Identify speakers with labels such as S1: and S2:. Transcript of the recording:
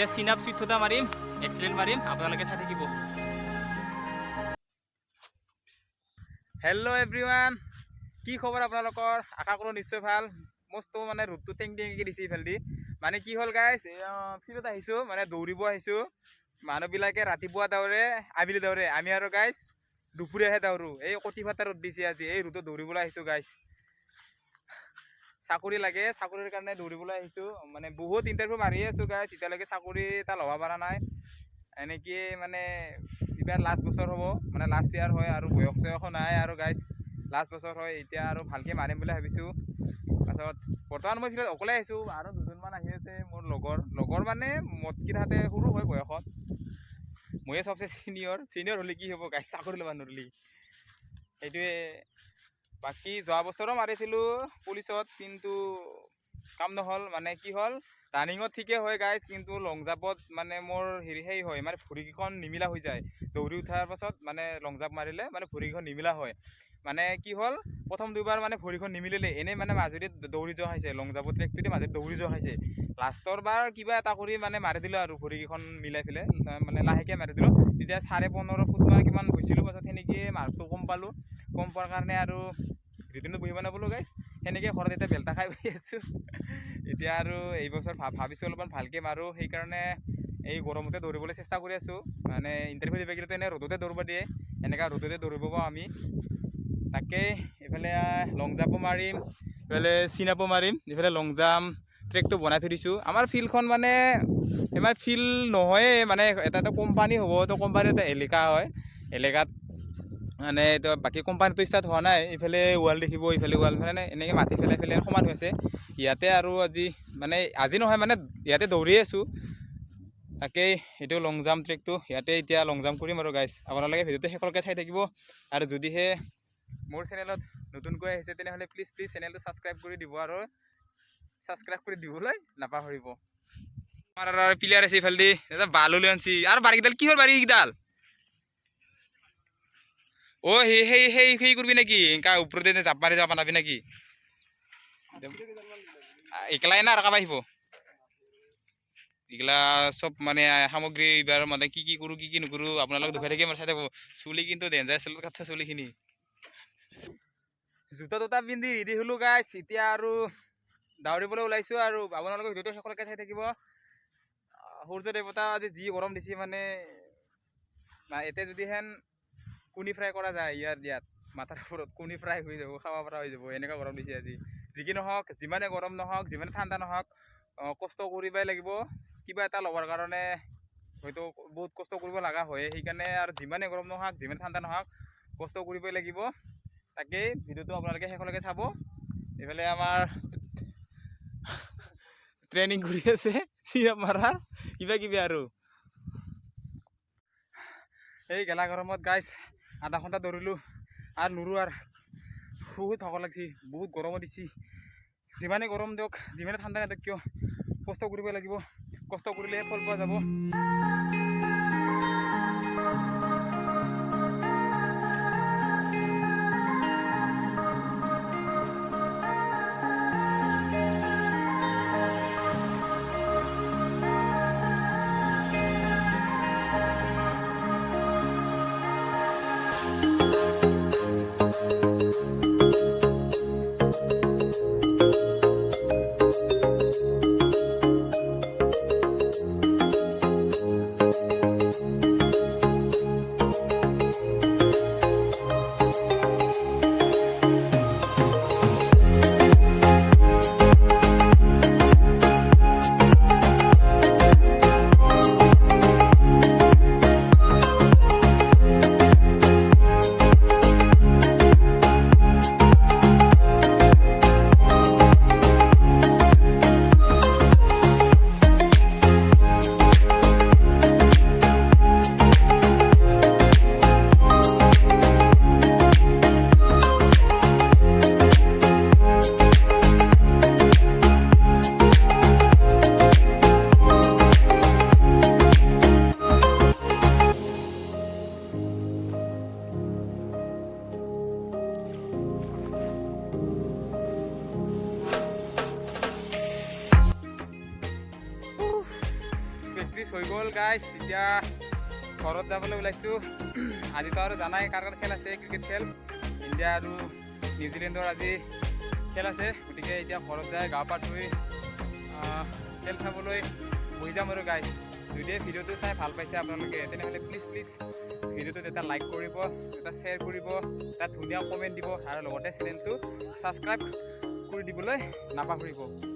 S1: এতিয়া চিন up sweet থোটা মাৰিম, এক্সিলেণ্ট মাৰিম, আপোনালোকে চাই থাকিব। হেল্ল' এভৰিৱান, কি খবৰ আপোনালোকৰ? আশা কৰোঁ নিশ্চয় ভাল। মস্ত মানে ৰ'দটো টেং টেংকৈ দিছে ইফালেদি। মানে কি হ'ল গাইজ, ফিল্ডত আহিছোঁ, মানে দৌৰিব আহিছোঁ। মানুহবিলাকে ৰাতিপুৱা দৌৰে, আবেলি দৌৰে, আমি আৰু গাইজ দুপৰীয়াহে দৌৰোঁ। এই কটি ফাটা ৰ'দ দিছে আজি, এই ৰ'দত দৌৰিবলৈ আহিছোঁ গাইজ। চাকৰি লাগে, চাকৰিৰ কাৰণে দৌৰিবলৈ আহিছোঁ। মানে বহুত ইণ্টাৰভিউ মাৰিয়ে আছোঁ গাইজ, এতিয়ালৈকে চাকৰি এটা ল'ব পৰা নাই। এনেকৈ মানে এইবাৰ লাষ্ট বছৰ হ'ব, মানে লাষ্ট ইয়াৰ হয় আৰু বয়স চয়সো নাই আৰু গাইজ, লাষ্ট বছৰ হয়। এতিয়া আৰু ভালকৈ মাৰিম বুলি ভাবিছোঁ। তাৰপাছত বৰ্তমান মই ফিল্ডত অকলে আহিছোঁ, আৰু দুজনমান আহি আছে মোৰ লগৰ মানে মোতকৈ তাহাঁতে সৰু হয় বয়সত। ময়ে চবচে ছিনিয়ৰ হ'লে কি হ'ব গাইজ, চাকৰি ল'ব নোৱাৰিলে। সেইটোৱে। বাকী যোৱা বছৰো মাৰিছিলোঁ পুলিচত, কিন্তু কাম নহ'ল। মানে কি হ'ল, ৰানিঙত ঠিকে হয় গাইজ, কিন্তু লং জাম্পত মানে মোৰ সেই হয়, মানে ভৰিকেইখন নিমিলা হৈ যায়। দৌৰি উঠাৰ পাছত মানে লং জাম্প মাৰিলে মানে ভৰিকেইখন নিমিলা হয়। মানে কি হ'ল, প্ৰথম দুবাৰ মানে ভৰিখন নিমিলিলে, এনেই মানে মাজুলীত দৌৰি যোৱা খাইছে, লং জাম্পৰ ট্ৰেকটোদি মাজত দৌৰি যোৱা খাইছে। লাষ্টৰ বাৰ কিবা এটা কৰি মানে মাৰি দিলোঁ আৰু ভৰিকেইখন মিলাই পেলাই, মানে লাহেকৈ মাৰি দিলোঁ। তেতিয়া 15.5 ফুট মানে কিমান হৈছিলোঁ। পাছত সেনেকৈ মাৰ্কটো কম পালোঁ। কম পোৱাৰ কাৰণে আৰু ৰিটেনত বহিব নাপালোঁ গাইজ। সেনেকৈ ঘৰত এতিয়া বেলতা খাই বহি আছোঁ। এতিয়া আৰু এইবছৰ ভাবিছোঁ অলপমান ভালকৈ মাৰোঁ, সেইকাৰণে এই গৰমতে দৌৰিবলৈ চেষ্টা কৰি আছোঁ। মানে ইণ্টাৰভিউ দিব গ'লেতো এনেই ৰ'দতে দৌৰিব দিয়ে, এনেকুৱা ৰ'দতে দৌৰিব পাওঁ আমি। তাকেই এইফালে লং জাম্পো মাৰিম, এইফালে চিন আপো মাৰিম, এইফালে লং জাম্প ট্ৰেকটো বনাই থৈ দিছোঁ। আমাৰ ফিল্ডখন মানে ইমান ফিল্ড নহয়ে, মানে এটা কোম্পানী হ'ব, তো কোম্পানী এটা এলেকা হয়। এলেকাত মানে তো বাকী কোম্পানীটো ষ্টাৰ্ট হোৱা নাই। ইফালে ৱাল দেখিব, ইফালে ৱাল, মানে এনেকৈ মাটি পেলাই সমান হৈ আছে ইয়াতে। আৰু আজি নহয়, মানে ইয়াতে দৌৰিয়ে আছোঁ। তাকেই এইটো লং জাম্প ট্ৰেকটো, ইয়াতে এতিয়া লং জাম্প কৰিম আৰু গাইজ। আপোনালোকে ভিডিঅ'টো শেষলৈকে চাই থাকিব। আৰু যদিহে মোৰ চেনেলত নতুনকৈ আহিছে, তেনেহ'লে প্লিজ চেনেলটো ছাবস্ক্ৰাইব কৰি দিব, আৰু ছাবস্ক্ৰাইব কৰি দিবলৈ নাপাহৰিব। আমাৰ প্লেয়াৰ আছে ইফালেদি, বালু লৈ আনছি। আৰু বাৰীকেইডাল কিহৰ বাৰীকেইডাল? অ' সেই কৰিবি নেকি, এনেকা ওপৰতে জাপ মাৰি যাব নাবি নেকি? একলাই না আৰু কাৰোবাৰ আহিব? এইগিলা চব মানে সামগ্ৰী এইবাৰ মানে কি কৰোঁ কি নকৰোঁ আপোনালোকে দুখাই থাকি আমাৰ চাই থাকোঁ। চুলি কিন্তু ডেঞ্জাৰ চুলি কাটছে, চুলিখিনি। জোতা তোতা পিন্ধি ৰেডি হ'লোঁ গাইজ, এতিয়া আৰু দৌৰিবলৈ ওলাইছোঁ। আৰু আপোনালোকে ভিডিঅ'টো শেষলৈকে চাই থাকিব। সূৰ্য দেৱতা আজি যি গৰম দিছে, মানে এতিয়া যদিহেন কণী ফ্ৰাই কৰা যায়, ইয়াত মাথাৰ ওপৰত কণী ফ্ৰাই হৈ যাব, খাব পৰা হৈ যাব, এনেকুৱা গৰম দিছে আজি। যি কি নহওক, যিমানে গৰম নহওক, যিমানে ঠাণ্ডা নহওক, কষ্ট কৰিবই লাগিব। কিবা এটা ল'বৰ কাৰণে হয়তো বহুত কষ্ট কৰিব লগা হয়। সেইকাৰণে আৰু যিমানে গৰম নহওক, যিমানে ঠাণ্ডা নহওক, কষ্ট কৰিবই লাগিব। তাকেই ভিডিঅ'টো আপোনালোকে শেষলৈকে চাব। এইফালে আমাৰ ট্ৰেইনিং কৰি আছে, চিন আপ মাৰাৰ কিবা আৰু। এই গেলা গৰমত গাইজ আধা ঘণ্টা দৌৰিলোঁ, আৰু নোৰো। আৰু বহুত ভাগৰ লাগিছে, বহুত গৰমত দিছে। যিমানে গৰম দিয়ক, যিমানে ঠাণ্ডা নিদিয়ক কিয়, কষ্ট কৰিব লাগিব। কষ্ট কৰিলেহে ফল পোৱা যাব। প্ৰেক্টিছ হৈ গ'ল গাইজ এতিয়া ঘৰত যাবলৈ ওলাইছোঁ আজিতো আৰু জানাই কাৰ কাৰ খেল আছে ক্ৰিকেট খেল ইণ্ডিয়া আৰু নিউজিলেণ্ডৰ আজি খেল আছে গতিকে এতিয়া ঘৰত যায় গা পা ধুই খেল চাবলৈ বহি যাম আৰু গাইজ যদি ভিডিঅ'টো চাই ভাল পাইছে আপোনালোকে তেনেহ'লে প্লিজ ভিডিঅ'টোত এটা লাইক কৰিব এটা শ্বেয়াৰ কৰিব এটা ধুনীয়া কমেণ্ট দিব আৰু লগতে চেনেলটো ছাবস্ক্ৰাইব কৰি দিবলৈ নাপাহৰিব